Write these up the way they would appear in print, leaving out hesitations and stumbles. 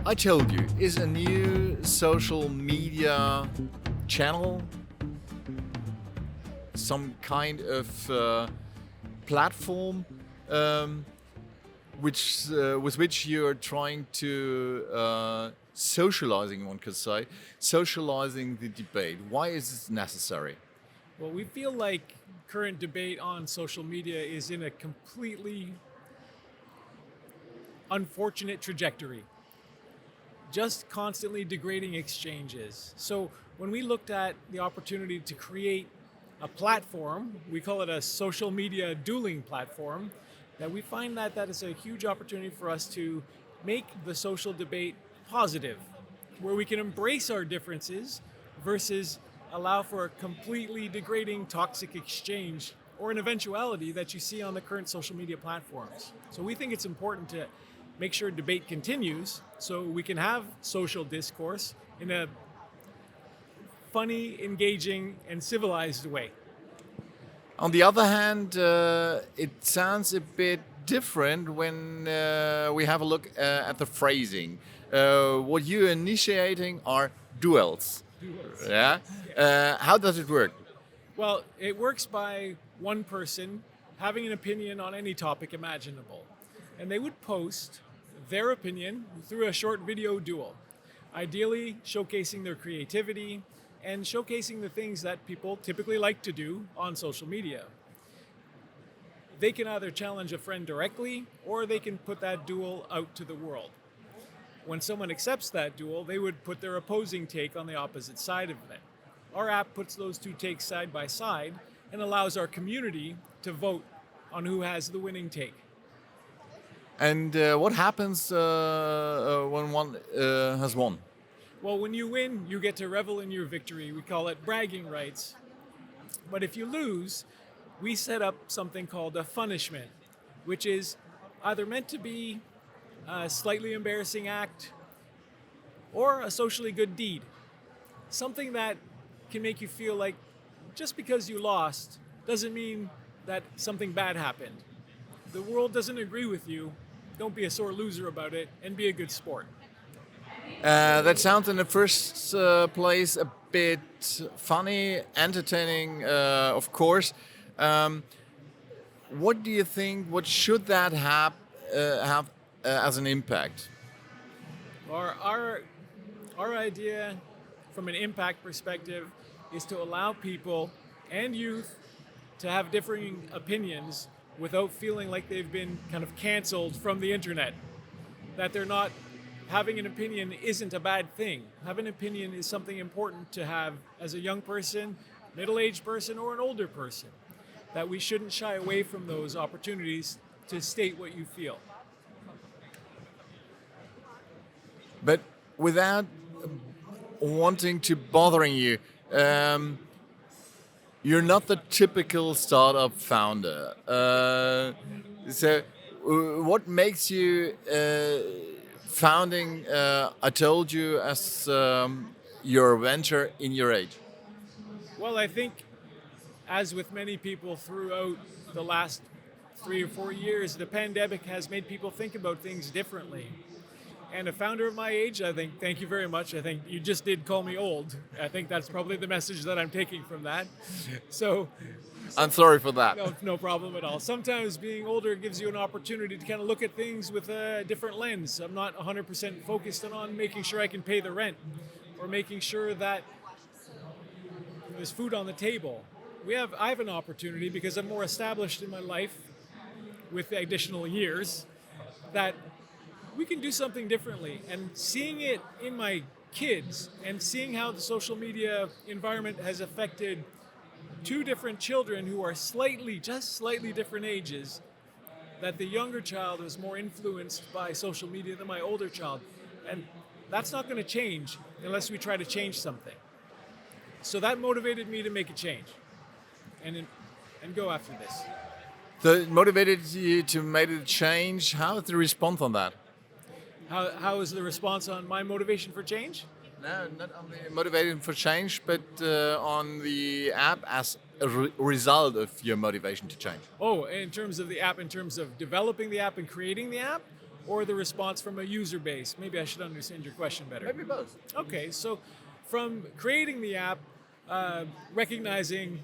I Told You is a new social media channel, some kind of platform with which you are trying to socializing, one could say, socializing the debate. Why is this necessary? Well, we feel like current debate on social media is in a completely unfortunate trajectory. Just constantly degrading exchanges. So when we looked at the opportunity to create a platform, we call it a social media dueling platform, that we find that that is a huge opportunity for us to make the social debate positive, where we can embrace our differences versus allow for a completely degrading toxic exchange or an eventuality that you see on the current social media platforms. So we think it's important to make sure debate continues so we can have social discourse in a funny, engaging, and civilized way. On the other hand, it sounds a bit different when we have a look at the phrasing. What you're initiating are duels. Duels. Yeah. How does it work? Well, it works by one person having an opinion on any topic imaginable. And they would post their opinion through a short video duel, ideally showcasing their creativity and showcasing the things that people typically like to do on social media. They can either challenge a friend directly or they can put that duel out to the world. When someone accepts that duel, they would put their opposing take on the opposite side of it. Our app puts those two takes side by side and allows our community to vote on who has the winning take. And what happens when one has won? Well, when you win, you get to revel in your victory. We call it bragging rights. But if you lose, we set up something called a punishment, which is either meant to be a slightly embarrassing act or a socially good deed. Something that can make you feel like just because you lost doesn't mean that something bad happened. The world doesn't agree with you. Don't be a sore loser about it and be a good sport. That sounds in the first place a bit funny, entertaining, of course. What do you think? What should that have as an impact? Our idea from an impact perspective is to allow people and youth to have differing opinions without feeling like they've been kind of canceled from the internet. That they're not, having an opinion isn't a bad thing. Having an opinion is something important to have as a young person, middle-aged person, or an older person. That we shouldn't shy away from those opportunities to state what you feel. But without wanting to bothering you, you're not the typical startup founder. So what makes you founding I Told You as your venture in your age? Well, I think, as with many people throughout the last 3 or 4 years, the pandemic has made people think about things differently. And a founder of my age, I think, thank you very much. I think you just did call me old. I think that's probably the message that I'm taking from that. So I'm sorry for that. no problem at all. Sometimes being older gives you an opportunity to kind of look at things with a different lens. I'm not 100% focused on making sure I can pay the rent or making sure that there's food on the table. I have an opportunity because I'm more established in my life with the additional years that we can do something differently. And seeing it in my kids and seeing how the social media environment has affected two different children who are just slightly different ages, that the younger child is more influenced by social media than my older child. And that's not going to change unless we try to change something. So that motivated me to make a change and go after this. So it motivated you to make a change. How is the response on that? How is the response on my motivation for change? No, not only motivated for change, but on the app as a result of your motivation to change. Oh, in terms of the app, in terms of developing the app and creating the app? or the response from a user base? Maybe I should understand your question better. Maybe both. Okay, so from creating the app, recognizing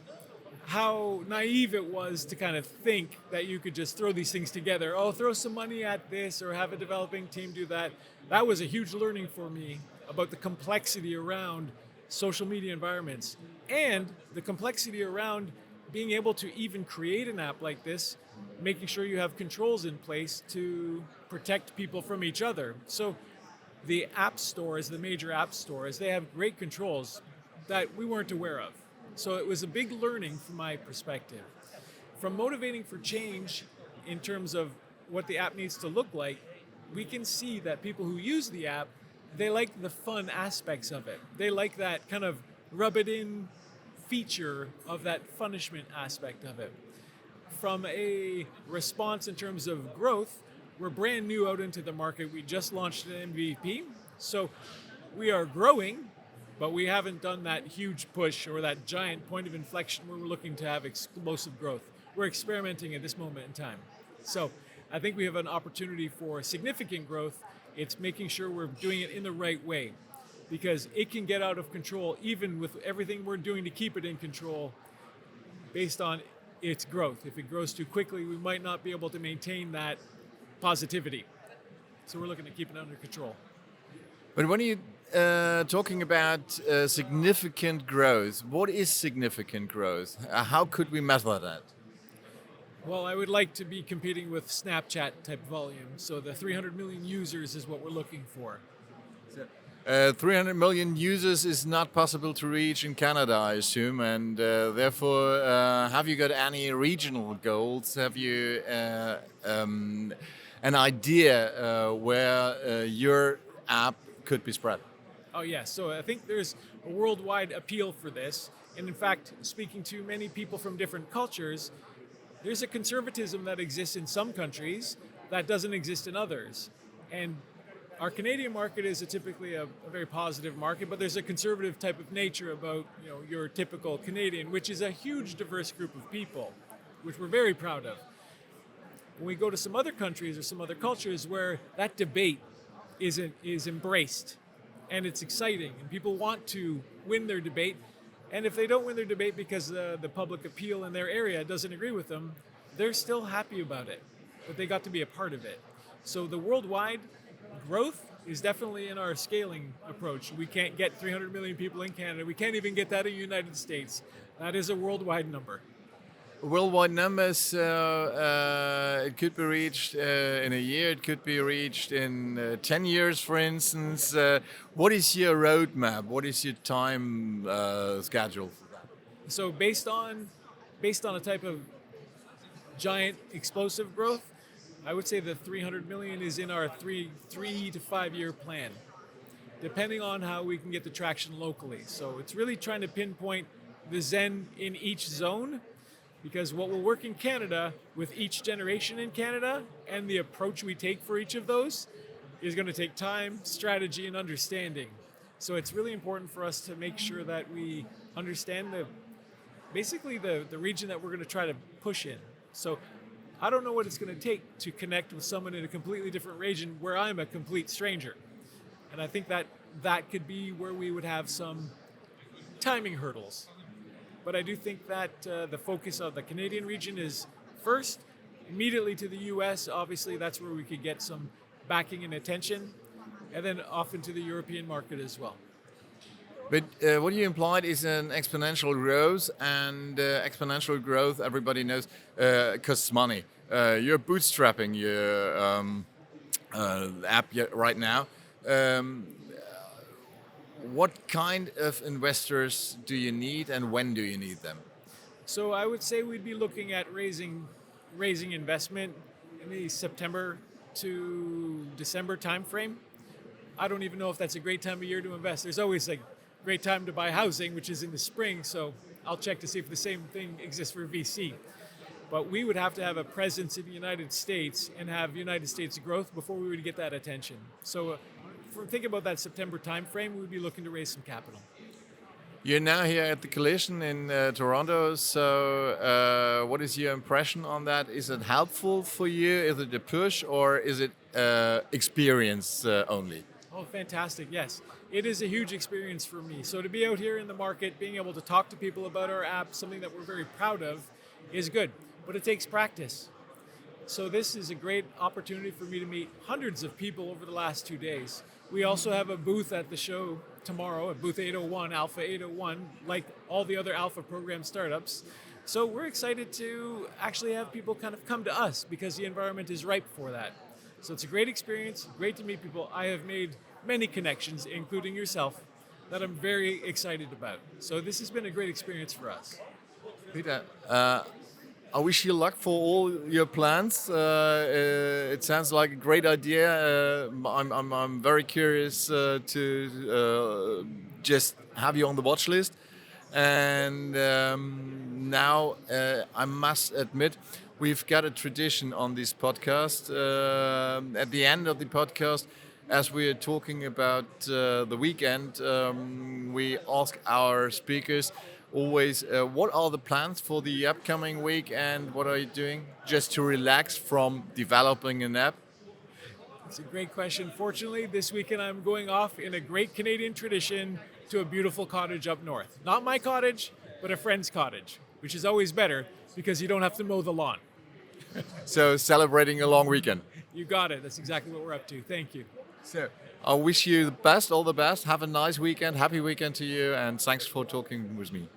how naive it was to kind of think that you could just throw these things together. Oh, throw some money at this or have a developing team do that. That was a huge learning for me about the complexity around social media environments and the complexity around being able to even create an app like this, making sure you have controls in place to protect people from each other. So the app stores, the major app stores, they have great controls that we weren't aware of. So it was a big learning from my perspective. From motivating for change in terms of what the app needs to look like, we can see that people who use the app, they like the fun aspects of it. They like that kind of rub it in feature of that punishment aspect of it. From a response in terms of growth, we're brand new out into the market. We just launched an MVP. So we are growing, but we haven't done that huge push or that giant point of inflection where we're looking to have explosive growth. We're experimenting at this moment in time. So I think we have an opportunity for significant growth. It's making sure we're doing it in the right way, because it can get out of control even with everything we're doing to keep it in control based on its growth. If it grows too quickly, we might not be able to maintain that positivity. So we're looking to keep it under control. But when you talking about significant growth, what is significant growth? How could we measure that? Well, I would like to be competing with Snapchat type volume. So the 300 million users is what we're looking for. 300 million users is not possible to reach in Canada, I assume, and therefore, have you got any regional goals? Have you an idea where your app could be spread? Oh, yeah. So I think there's a worldwide appeal for this. And in fact, speaking to many people from different cultures, there's a conservatism that exists in some countries that doesn't exist in others. And our Canadian market is typically a very positive market, but there's a conservative type of nature about your typical Canadian, which is a huge diverse group of people, which we're very proud of. When we go to some other countries or some other cultures where that debate is embraced and it's exciting and people want to win their debate, and if they don't win their debate because the public appeal in their area doesn't agree with them, they're still happy about it, but they got to be a part of it. So the worldwide growth is definitely in our scaling approach. We can't get 300 million people in Canada. We can't even get that in the United States. That is a worldwide number. Worldwide numbers, it could be reached in a year, it could be reached in 10 years, for instance. What is your roadmap? What is your time schedule for that? So based on a type of giant explosive growth, I would say the 300 million is in our 3 to 5 year plan, depending on how we can get the traction locally. So it's really trying to pinpoint the Zen in each zone, because what will work in Canada with each generation in Canada and the approach we take for each of those is going to take time, strategy, and understanding. So it's really important for us to make sure that we understand basically the region that we're going to try to push in. So I don't know what it's going to take to connect with someone in a completely different region where I'm a complete stranger. And I think that could be where we would have some timing hurdles. But I do think that the focus of the Canadian region is first, immediately to the US. Obviously, that's where we could get some backing and attention, and then off into the European market as well. But what you implied is an exponential growth, and exponential growth, everybody knows, costs money. You're bootstrapping your app right now. What kind of investors do you need, and when do you need them? So I would say we'd be looking at raising investment in the September to December timeframe. I don't even know if that's a great time of year to invest. There's always a great time to buy housing, which is in the spring, so I'll check to see if the same thing exists for VC. But we would have to have a presence in the United States and have United States growth before we would get that attention. So if we're thinking about that September timeframe, we'd be looking to raise some capital. You're now here at the Collision in Toronto. So, what is your impression on that? Is it helpful for you? Is it a push, or is it experience only? Oh, fantastic. Yes, it is a huge experience for me. So to be out here in the market, being able to talk to people about our app, something that we're very proud of, is good. But it takes practice. So this is a great opportunity for me to meet hundreds of people over the last 2 days. We also have a booth at the show tomorrow, at booth 801, Alpha 801, like all the other Alpha program startups. So we're excited to actually have people kind of come to us because the environment is ripe for that. So it's a great experience, great to meet people. I have made many connections, including yourself, that I'm very excited about. So this has been a great experience for us. Peter, I wish you luck for all your plans. It sounds like a great idea. I'm very curious to just have you on the watch list. And now I must admit, we've got a tradition on this podcast. At the end of the podcast, as we are talking about the weekend, we ask our speakers always, what are the plans for the upcoming week and what are you doing just to relax from developing an app? It's a great question. Fortunately, this weekend I'm going off in a great Canadian tradition to a beautiful cottage up north. Not my cottage, but a friend's cottage, which is always better because you don't have to mow the lawn. So celebrating a long weekend. You got it. That's exactly what we're up to. Thank you. So I wish you the best, all the best. Have a nice weekend. Happy weekend to you. And thanks for talking with me.